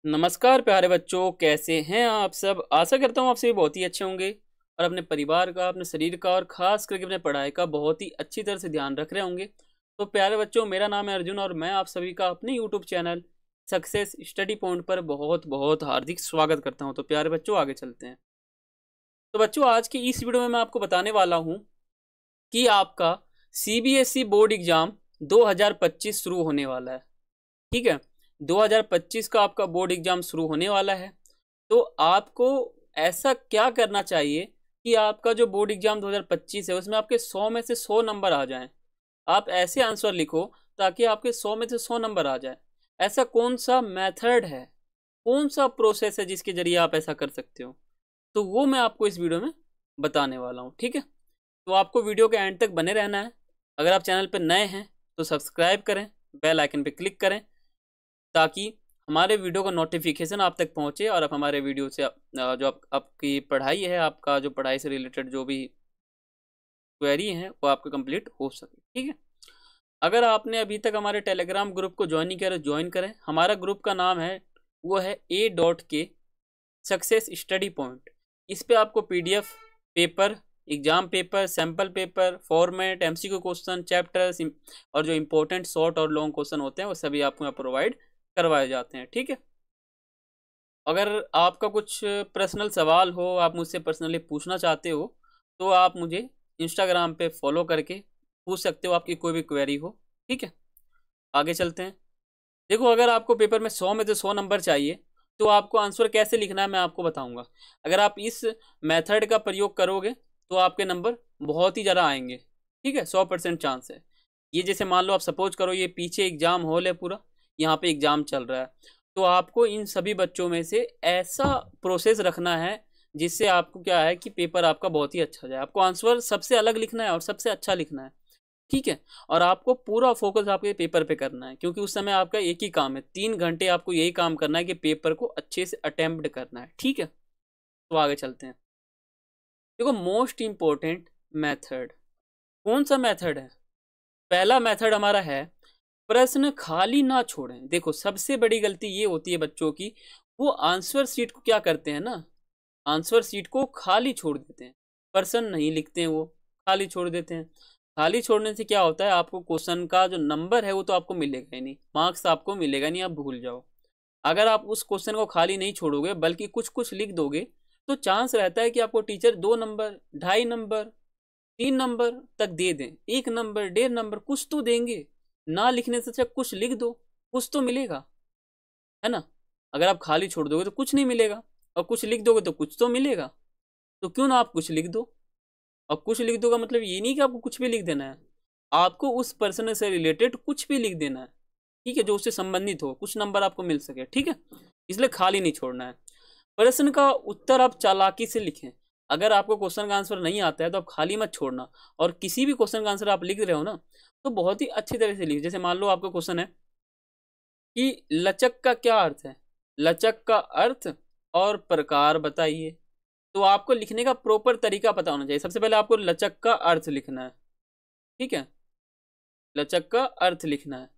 नमस्कार प्यारे बच्चों, कैसे हैं आप सब। आशा करता हूँ आप सभी बहुत ही अच्छे होंगे और अपने परिवार का, अपने शरीर का और खास करके अपने पढ़ाई का बहुत ही अच्छी तरह से ध्यान रख रहे होंगे। तो प्यारे बच्चों, मेरा नाम है अर्जुन और मैं आप सभी का अपने YouTube channel success study point पर बहुत बहुत हार्दिक स्वागत करता हूँ। तो प्यारे बच्चों, आगे चलते हैं। तो बच्चों, आज की इस वीडियो में मैं आपको बताने वाला हूँ कि आपका सीबीएसई बोर्ड एग्जाम 2025 शुरू होने वाला है। ठीक है, 2025 का आपका बोर्ड एग्जाम शुरू होने वाला है। तो आपको ऐसा क्या करना चाहिए कि आपका जो बोर्ड एग्जाम 2025 है उसमें आपके 100 में से 100 नंबर आ जाएं। आप ऐसे आंसर लिखो ताकि आपके 100 में से 100 नंबर आ जाए। ऐसा कौन सा मेथड है, कौन सा प्रोसेस है जिसके जरिए आप ऐसा कर सकते हो, तो वो मैं आपको इस वीडियो में बताने वाला हूँ। ठीक है, तो आपको वीडियो के एंड तक बने रहना है। अगर आप चैनल पर नए हैं तो सब्सक्राइब करें, बेल आइकन पर क्लिक करें ताकि हमारे वीडियो का नोटिफिकेशन आप तक पहुंचे और आप हमारे वीडियो से जो आपकी पढ़ाई है, आपका जो पढ़ाई से रिलेटेड जो भी क्वेरी है वो आपका कंप्लीट हो सके। ठीक है, अगर आपने अभी तक हमारे टेलीग्राम ग्रुप को ज्वाइन नहीं किया तो ज्वाइन करें। हमारा ग्रुप का नाम है वो है A.K सक्सेस स्टडी पॉइंट। इस पे आपको PDF paper, exam paper, sample paper, format, MCQ question, chapters और जो इंपॉर्टेंट शॉर्ट और लॉन्ग क्वेश्चन होते हैं वो सभी आपको यहाँ प्रोवाइड करवाए जाते हैं। ठीक है, अगर आपका कुछ पर्सनल सवाल हो, आप मुझसे पर्सनली पूछना चाहते हो तो आप मुझे इंस्टाग्राम पे फॉलो करके पूछ सकते हो, आपकी कोई भी क्वेरी हो। ठीक है, आगे चलते हैं। देखो, अगर आपको पेपर में 100 में से 100 नंबर चाहिए तो आपको आंसर कैसे लिखना है मैं आपको बताऊंगा। अगर आप इस मेथड का प्रयोग करोगे तो आपके नंबर बहुत ही ज़्यादा आएंगे। ठीक है, 100% चांस है। ये जैसे मान लो, आप सपोज करो ये पीछे एग्जाम हॉल है पूरा, यहाँ पे एग्जाम चल रहा है, तो आपको इन सभी बच्चों में से ऐसा प्रोसेस रखना है जिससे आपको क्या है कि पेपर आपका बहुत ही अच्छा जाए। आपको आंसर सबसे अलग लिखना है और सबसे अच्छा लिखना है। ठीक है, और आपको पूरा फोकस आपके पेपर पे करना है क्योंकि उस समय आपका एक ही काम है, 3 घंटे आपको यही काम करना है कि पेपर को अच्छे से अटेम्प्ट करना है। ठीक है, तो आगे चलते हैं। देखो, मोस्ट इंपॉर्टेंट मेथड कौन सा मेथड है? पहला मेथड हमारा है प्रश्न खाली ना छोड़ें। देखो, सबसे बड़ी गलती ये होती है बच्चों की, वो आंसर शीट को क्या करते हैं ना, आंसर शीट को खाली छोड़ देते हैं, प्रश्न नहीं लिखते हैं, वो खाली छोड़ देते हैं। खाली छोड़ने से क्या होता है, आपको क्वेश्चन का जो नंबर है वो तो आपको मिलेगा ही नहीं, मार्क्स आपको मिलेगा नहीं, आप भूल जाओ। अगर आप उस क्वेश्चन को खाली नहीं छोड़ोगे बल्कि कुछ कुछ लिख दोगे तो चांस रहता है कि आपको टीचर 2 नंबर, 2.5 नंबर, 3 नंबर तक दे दें। 1 नंबर, 1.5 नंबर कुछ तो देंगे। ना लिखने से अच्छा कुछ लिख दो, कुछ तो मिलेगा, है ना। अगर आप खाली छोड़ दोगे तो कुछ नहीं मिलेगा, और कुछ लिख दोगे तो कुछ तो मिलेगा। तो क्यों ना आप कुछ लिख दो। और कुछ लिख दो का मतलब ये नहीं कि आपको कुछ भी लिख देना है, आपको उस पर्सन से रिलेटेड कुछ भी लिख देना है। ठीक है, जो उससे संबंधित हो, कुछ नंबर आपको मिल सके। ठीक है, इसलिए खाली नहीं छोड़ना है। प्रश्न का उत्तर आप चालाकी से लिखें। अगर आपको क्वेश्चन का आंसर नहीं आता है तो आप खाली मत छोड़ना, और किसी भी क्वेश्चन का आंसर आप लिख रहे हो ना तो बहुत ही अच्छी तरह से लिखिए। जैसे मान लो आपका क्वेश्चन है कि लचक का क्या अर्थ है, लचक का अर्थ और प्रकार बताइए। तो आपको लिखने का प्रॉपर तरीका पता होना चाहिए। सबसे पहले आपको लचक का अर्थ लिखना है। ठीक है, लचक का अर्थ लिखना है,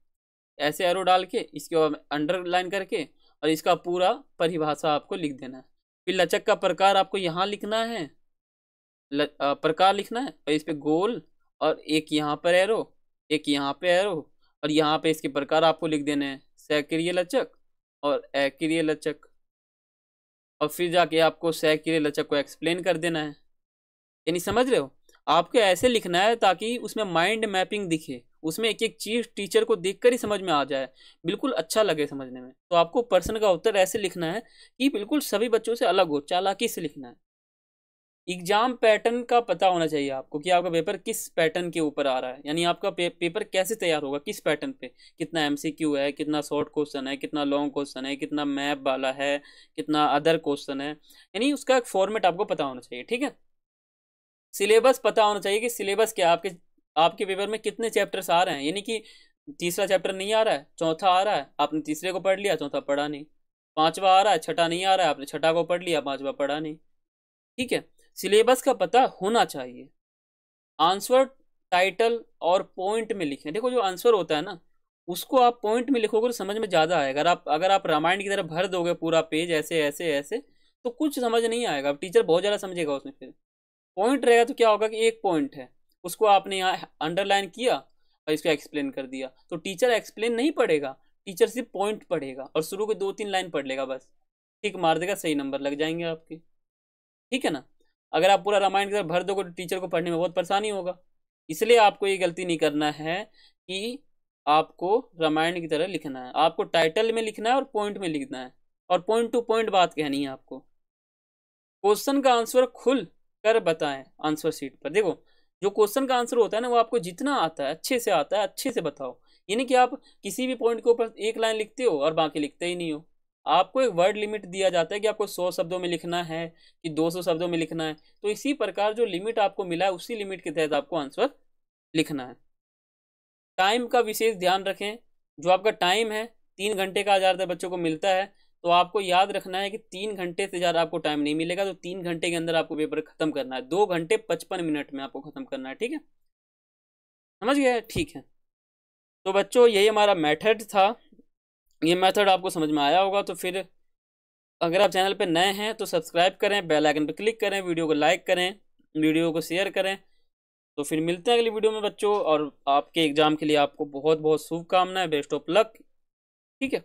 ऐसे एरो डाल के इसके बाद अंडरलाइन करके और इसका पूरा परिभाषा आपको लिख देना है। फिर लचक का प्रकार आपको यहाँ लिखना है, प्रकार लिखना है और इस पे गोल, और एक यहाँ पर एरो, एक यहाँ पे एरो, और यहाँ पे इसके प्रकार आपको लिख देने हैं, सक्रिय लचक और अक्रिय लचक। और फिर जाके आपको सक्रिय लचक को एक्सप्लेन कर देना है। यानी समझ रहे हो, आपको ऐसे लिखना है ताकि उसमें माइंड मैपिंग दिखे, उसमें एक एक चीज टीचर को देखकर ही समझ में आ जाए, बिल्कुल अच्छा लगे समझने में। तो आपको प्रश्न का उत्तर ऐसे लिखना है कि बिल्कुल सभी बच्चों से अलग हो, चालाकी से लिखना है। एग्जाम पैटर्न का पता होना चाहिए आपको कि आपका पेपर किस पैटर्न के ऊपर आ रहा है, यानी आपका पेपर कैसे तैयार होगा, किस पैटर्न पे, कितना MCQ है, कितना शॉर्ट क्वेश्चन है, कितना लॉन्ग क्वेश्चन है, कितना मैप वाला है, कितना अदर क्वेश्चन है, यानी उसका एक फॉर्मेट आपको पता होना चाहिए। ठीक है, सिलेबस पता होना चाहिए कि सिलेबस क्या, आपके आपके पेपर में कितने चैप्टर्स आ रहे हैं। यानी कि तीसरा चैप्टर नहीं आ रहा है, चौथा आ रहा है, आपने तीसरे को पढ़ लिया, चौथा पढ़ा नहीं। पांचवा आ रहा है, छठा नहीं आ रहा है, आपने छठा को पढ़ लिया, पांचवा पढ़ा नहीं। ठीक है, सिलेबस का पता होना चाहिए। आंसर टाइटल और पॉइंट में लिखें। देखो, जो आंसर होता है ना उसको आप पॉइंट में लिखोगे तो समझ में ज़्यादा आएगा। अगर आप रामायण की तरह भर दोगे पूरा पेज ऐसे ऐसे ऐसे, तो कुछ समझ नहीं आएगा, टीचर बहुत ज़्यादा समझेगा उसमें। फिर पॉइंट रहेगा तो क्या होगा कि एक पॉइंट है, उसको आपने यहाँ अंडरलाइन किया और इसको एक्सप्लेन कर दिया, तो टीचर एक्सप्लेन नहीं पढ़ेगा, टीचर सिर्फ पॉइंट पढ़ेगा और शुरू के 2-3 लाइन पढ़ लेगा बस, टिक मार देगा, सही नंबर लग जाएंगे आपके। ठीक है ना। अगर आप पूरा रामायण की तरह भर दोगे तो टीचर को पढ़ने में बहुत परेशानी होगा। इसलिए आपको ये गलती नहीं करना है कि आपको रामायण की तरह लिखना है, आपको टाइटल में लिखना है और पॉइंट में लिखना है, और पॉइंट टू पॉइंट बात कहनी है आपको। क्वेश्चन का आंसर खुल कर बताएं आंसर शीट पर। देखो, जो क्वेश्चन का आंसर होता है ना, वो आपको जितना आता है अच्छे से आता है, अच्छे से बताओ। ये नहीं कि आप किसी भी पॉइंट के ऊपर एक लाइन लिखते हो और बाकी लिखते ही नहीं हो। आपको एक वर्ड लिमिट दिया जाता है कि आपको 100 शब्दों में लिखना है कि 200 शब्दों में लिखना है, तो इसी प्रकार जो लिमिट आपको मिला है उसी लिमिट के तहत आपको आंसर लिखना है। टाइम का विशेष ध्यान रखें। जो आपका टाइम है 3 घंटे का ज़्यादातर बच्चों को मिलता है, तो आपको याद रखना है कि 3 घंटे से ज़्यादा आपको टाइम नहीं मिलेगा, तो 3 घंटे के अंदर आपको पेपर खत्म करना है। 2 घंटे 55 मिनट में आपको खत्म करना है। ठीक है, समझ गया है? ठीक है, तो बच्चों यही हमारा मेथड था। ये मेथड आपको समझ में आया होगा। तो फिर अगर आप चैनल पर नए हैं तो सब्सक्राइब करें, बेल आइकन पर क्लिक करें, वीडियो को लाइक करें, वीडियो को शेयर करें। तो फिर मिलते हैं अगली वीडियो में बच्चों, और आपके एग्जाम के लिए आपको बहुत बहुत शुभकामनाएं, बेस्ट ऑफ लक। ठीक है,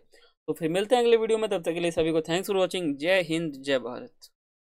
तो फिर मिलते हैं अगले वीडियो में, तब तक के लिए सभी को थैंक्स फॉर वॉचिंग। जय हिंद, जय भारत।